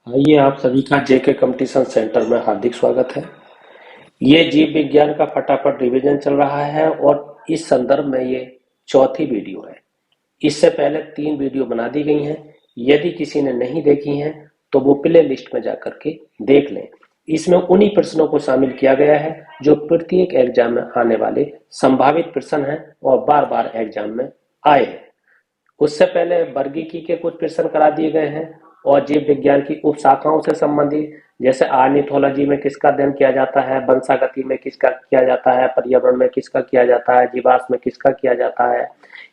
आइए आप सभी का जेके कंपटीशन सेंटर में हार्दिक स्वागत है। ये जीव विज्ञान का फटाफट रिवीजन चल रहा है और इस संदर्भ में ये चौथी वीडियो है। इससे पहले 3 वीडियो बना दी गई हैं। यदि किसी ने नहीं देखी हैं तो वो प्ले लिस्ट में जाकर के देख लें। इसमें उन्हीं प्रश्नों को शामिल किया गया है जो प्रत्येक एग्जाम में आने वाले संभावित प्रश्न हैं और बार बार एग्जाम में आए हैं। उससे पहले वर्गीकी के कुछ प्रश्न करा दिए गए हैं और जीव विज्ञान की उप शाखाओं से संबंधित, जैसे आर्निथोलॉजी में किसका अध्ययन किया जाता है, वंशागति में किसका किया जाता है, पर्यावरण में किसका किया जाता है, जीवाश्म में किसका किया जाता है,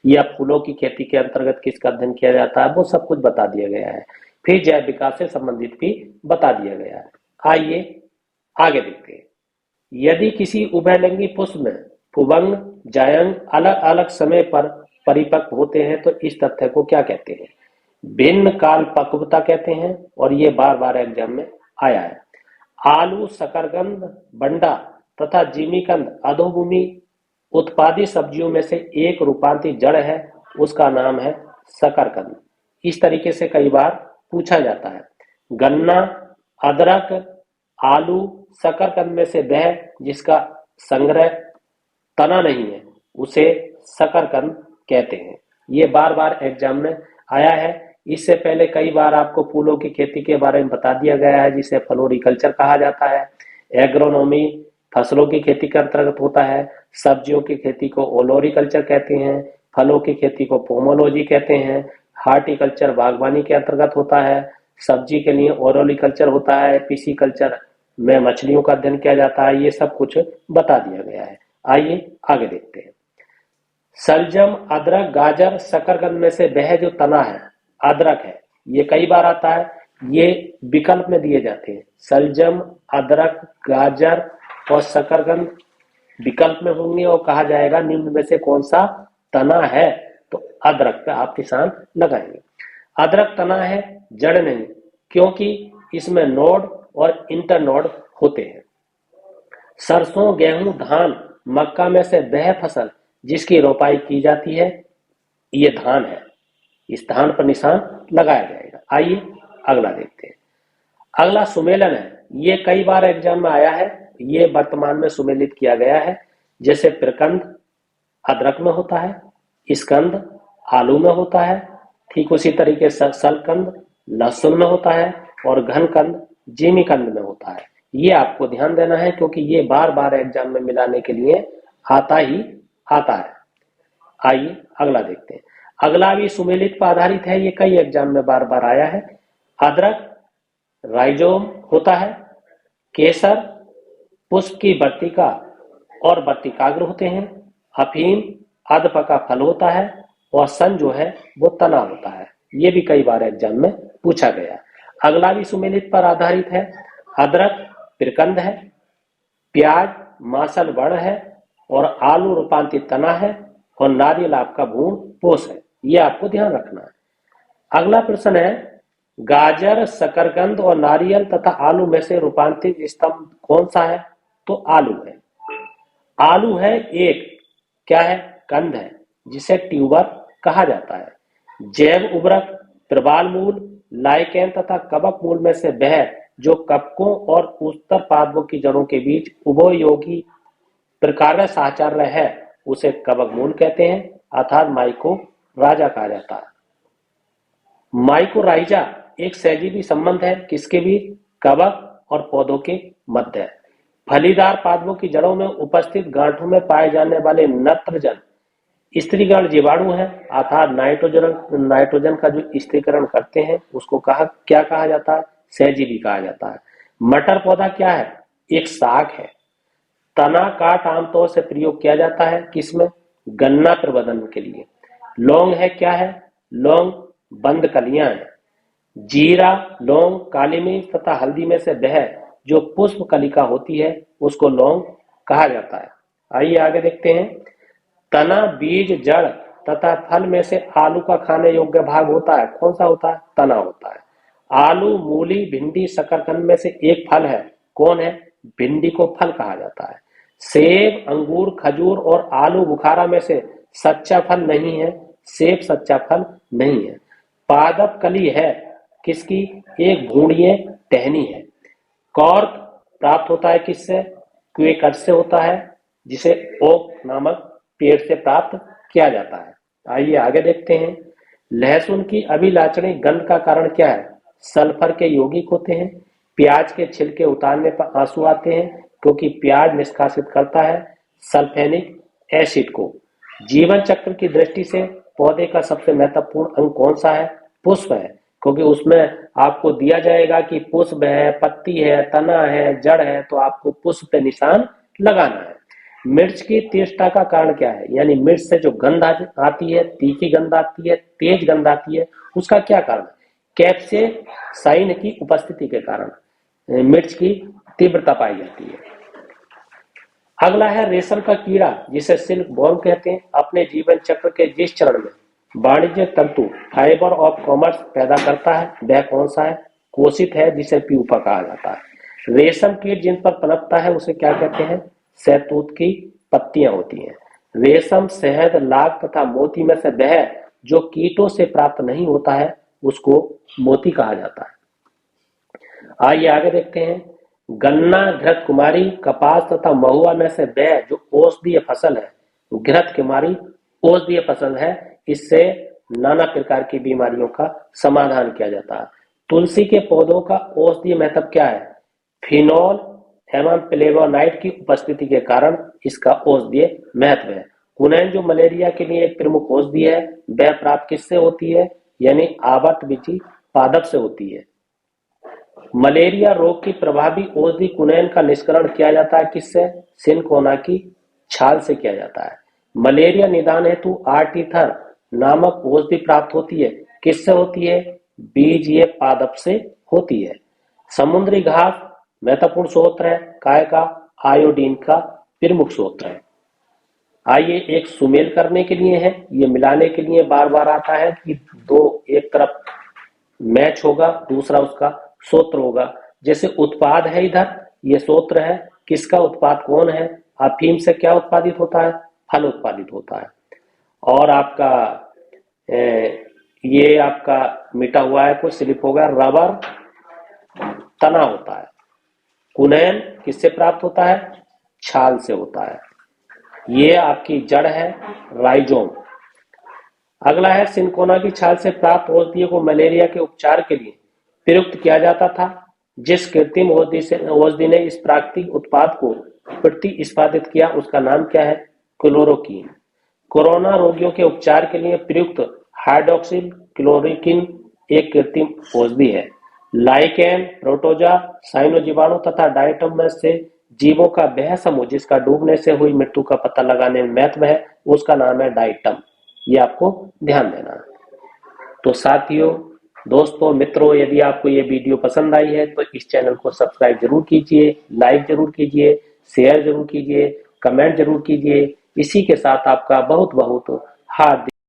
या फूलों की खेती के अंतर्गत किसका अध्ययन किया जाता है, वो सब कुछ बता दिया गया है। फिर जैव विकास से संबंधित भी बता दिया गया है। आइए आगे देखते हैं। यदि किसी उभयलिंगी पुष्प में पुंबग जायंग अलग अलग समय पर परिपक्व होते हैं तो इस तथ्य को क्या कहते हैं? भिन्न काल पक्वता कहते हैं और ये बार बार एग्जाम में आया है। आलू, शकरकंद, बंडा तथा जिमीकंद अधोभूमि उत्पादित सब्जियों में से एक रूपांतरित जड़ है, उसका नाम है शकरकंद। इस तरीके से कई बार पूछा जाता है। गन्ना, अदरक, आलू, शकरकंद में से वह जिसका संग्रह तना नहीं है उसे शकरकंद कहते हैं। ये बार बार एग्जाम में आया है। इससे पहले कई बार आपको फूलों की खेती के बारे में बता दिया गया है, जिसे फ्लोरिकल्चर कहा जाता है। एग्रोनॉमी फसलों की खेती के अंतर्गत होता है। सब्जियों की खेती को ओलोरिकल्चर कहते हैं। फलों की खेती को पोमोलॉजी कहते हैं। हार्टिकल्चर बागवानी के अंतर्गत होता है। सब्जी के लिए ओरोलिकल्चर होता है। पिसीकल्चर में मछलियों का अध्ययन किया जाता है। ये सब कुछ बता दिया गया है। आइए आगे देखते हैं। सलजम, अदरक, गाजर, शकरकंद में से वह जो तना है अदरक है। ये कई बार आता है, ये विकल्प में दिए जाते हैं। सलजम, अदरक, गाजर और शकरकंद विकल्प में होंगे और कहा जाएगा निम्न में से कौन सा तना है, तो अदरक पे आप निशान लगाएंगे। अदरक तना है, जड़ नहीं, क्योंकि इसमें नोड और इंटरनोड होते हैं। सरसों, गेहूं, धान, मक्का में से वह फसल जिसकी रोपाई की जाती है, ये धान है। इस धान पर निशान लगाया जाएगा। आइए अगला देखते हैं। अगला सुमेलन है। ये कई बार एग्जाम में आया है। ये वर्तमान में सुमेलित किया गया है। जैसे प्रकंद अदरक में होता है, स्कंद आलू में होता है, ठीक उसी तरीके से सलकंद लहसुन में होता है और घनकंद जिमीकंद में होता है। ये आपको ध्यान देना है क्योंकि ये बार बार एग्जाम में मिलाने के लिए आता ही आता है। आइए अगला देखते हैं। अगला भी सुमेलित पर आधारित है। ये कई एग्जाम में बार बार आया है। अदरक राइजोम होता है। केसर पुष्प की वर्तिका और वर्तिकाग्र होते हैं। अफीम अधपका फल होता है और सन जो है वो तना होता है। ये भी कई बार एग्जाम में पूछा गया। अगला भी सुमेलित पर आधारित है। अदरक प्रकंद है, प्याज मासल वर्ण है और आलू रूपांतरित तना है और नारियल आपका भ्रूण पोष है। ये आपको ध्यान रखना है। अगला प्रश्न है, गाजर, शकरकंद और नारियल तथा आलू में से रूपांतरित स्तंभ कौन सा है, तो आलू है। आलू है एक क्या है, कंद है, जिसे ट्यूबर कहा जाता है। जैव उर्वरक प्रबाल मूल, लाइकेन तथा कवक मूल में से वह जो कवकों और उत्तर पादपों की जड़ों के बीच उभययोगी प्रकार साहचर्य है उसे कवक मूल कहते हैं, अर्थात माइको राजा कहा जाता है। माइकोराइजा एक सहजीवी संबंध है किसके बीच, कवक और पौधों के मध्य। फलीदार पादपों की जड़ों में उपस्थित गांठों में पाए जाने वाले नत्रजन स्त्रीगण जीवाणु है, अर्थात नाइट्रोजन का जो स्त्रीकरण करते हैं उसको क्या कहा जाता है, सहजीवी कहा जाता है। मटर पौधा क्या है, एक शाक है। तना काट आमतौर से प्रयोग किया जाता है किसमें, गन्ना प्रबंधन के लिए। लौंग है क्या है, लौंग बंद कलियां है। जीरा, लौंग, काली मिर्च तथा हल्दी में से वह जो पुष्प कलिका होती है उसको लौंग कहा जाता है। आइए आगे देखते हैं। तना, बीज, जड़ तथा फल में से आलू का खाने योग्य भाग होता है, कौन सा होता है, तना होता है। आलू, मूली, भिंडी, शकरकंद में से एक फल है, कौन है, भिंडी को फल कहा जाता है। सेब, अंगूर, खजूर और आलू बुखारा में से सच्चा फल नहीं है, सेब सच्चा फल नहीं है। पादप कली है, किसकी? एक भूणीय टहनी है। कॉर्क प्राप्त होता है किससे? क्वेकट से होता है, जिसे ओक नामक पेड़ से प्राप्त किया जाता है। आइए आगे देखते हैं। लहसुन की अभिलाचनी गंध का कारण क्या है? सल्फर के यौगिक होते हैं। प्याज के छिलके उतारने पर आंसू आते हैं क्योंकि प्याज निष्कासित करता है सल्फेनिक एसिड को। जीवन चक्र की दृष्टि से पौधे का सबसे महत्वपूर्ण अंग कौन सा है? पुष्प है, क्योंकि उसमें आपको दिया जाएगा कि पुष्प है, पत्ती है, तना है, जड़ है, तो आपको पुष्प पे निशान लगाना है। मिर्च की तीव्रता का कारण क्या है? यानी मिर्च से जो गंध आती है, तीखी गंध आती है, तेज गंध आती है, उसका क्या कारण है? कैप्सेसाइन की उपस्थिति के कारण मिर्च की तीव्रता पाई जाती है। अगला है रेशम का कीड़ा, जिसे सिल्क वर्म कहते हैं। अपने जीवन चक्र के जिस चरण में वाणिज्य तंतु फाइबर ऑफ कॉमर्स पैदा करता है, वह कौन सा है? कोशित है, जिसे प्यूपा कहा जाता है। रेशम कीट जिन पर पनपता है उसे क्या कहते हैं? शहतूत की पत्तियां होती हैं। रेशम, शहद, लाख तथा मोती में से वह जो कीटों से प्राप्त नहीं होता है उसको मोती कहा जाता है। आइए आगे देखते हैं। गन्ना, घृत कुमारी, कपास तथा महुआ में से वह जो औषधीय फसल है, घृत कुमारी औषधीय फसल है। इससे नाना प्रकार की बीमारियों का समाधान किया जाता है। तुलसी के पौधों का औषधीय महत्व क्या है? फिनोल एवं फ्लेवोनाइड की उपस्थिति के कारण इसका औषधीय महत्व है। कुनैन जो मलेरिया के लिए एक प्रमुख औषधि है, वह प्राप्त किससे होती है? यानी आवर्तविची पादप से होती है। मलेरिया रोग की प्रभावी औषधि कुनैन का निष्करण किया जाता है किससे? सिनकोना की छाल से किया जाता है। मलेरिया निदान हेतु आर्टीथर नामक औषधि प्राप्त होती है, किससे होती है? बीजीय पादप से होती है। समुद्री घास महत्वपूर्ण स्रोत है काय का? आयोडीन का प्रमुख स्रोत है। आइए एक सुमेल करने के लिए है, ये मिलाने के लिए बार बार आता है कि दो एक तरफ मैच होगा, दूसरा उसका सूत्र होगा। जैसे उत्पाद है, इधर ये सूत्र है, किसका उत्पाद कौन है? अफीम से क्या उत्पादित होता है? फल उत्पादित होता है। और आपका ये आपका मिटा हुआ है, कुछ स्लिप होगा, रबर तना होता है। कुनैन किससे प्राप्त होता है? छाल से होता है। ये आपकी जड़ है, राइजोम। अगला है सिनकोना की छाल से प्राप्त औषधियों को मलेरिया के उपचार के लिए प्रयुक्त किया जाता था। जिस कृत्रिम औषधि ने इस प्राकृतिक उत्पाद को प्रतिस्पादित किया उसका नाम क्या है? क्लोरोक्वीन। कोरोना रोगियों के उपचार के लिए प्रयुक्त हाइड्रोक्सिल क्लोरोक्वीन एक कृत्रिम औषधि है। लाइकेन, प्रोटोजा, साइनोजीवाणु तथा डायटम में से जीवों का वह समूह जिसका डूबने से हुई मृत्यु का पता लगाने में महत्व है, उसका नाम है डायटम। ये आपको ध्यान देना है। तो साथियों, दोस्तों, मित्रों, यदि आपको ये वीडियो पसंद आई है तो इस चैनल को सब्सक्राइब जरूर कीजिए, लाइक जरूर कीजिए, शेयर जरूर कीजिए, कमेंट जरूर कीजिए। इसी के साथ आपका बहुत बहुत हार्दिक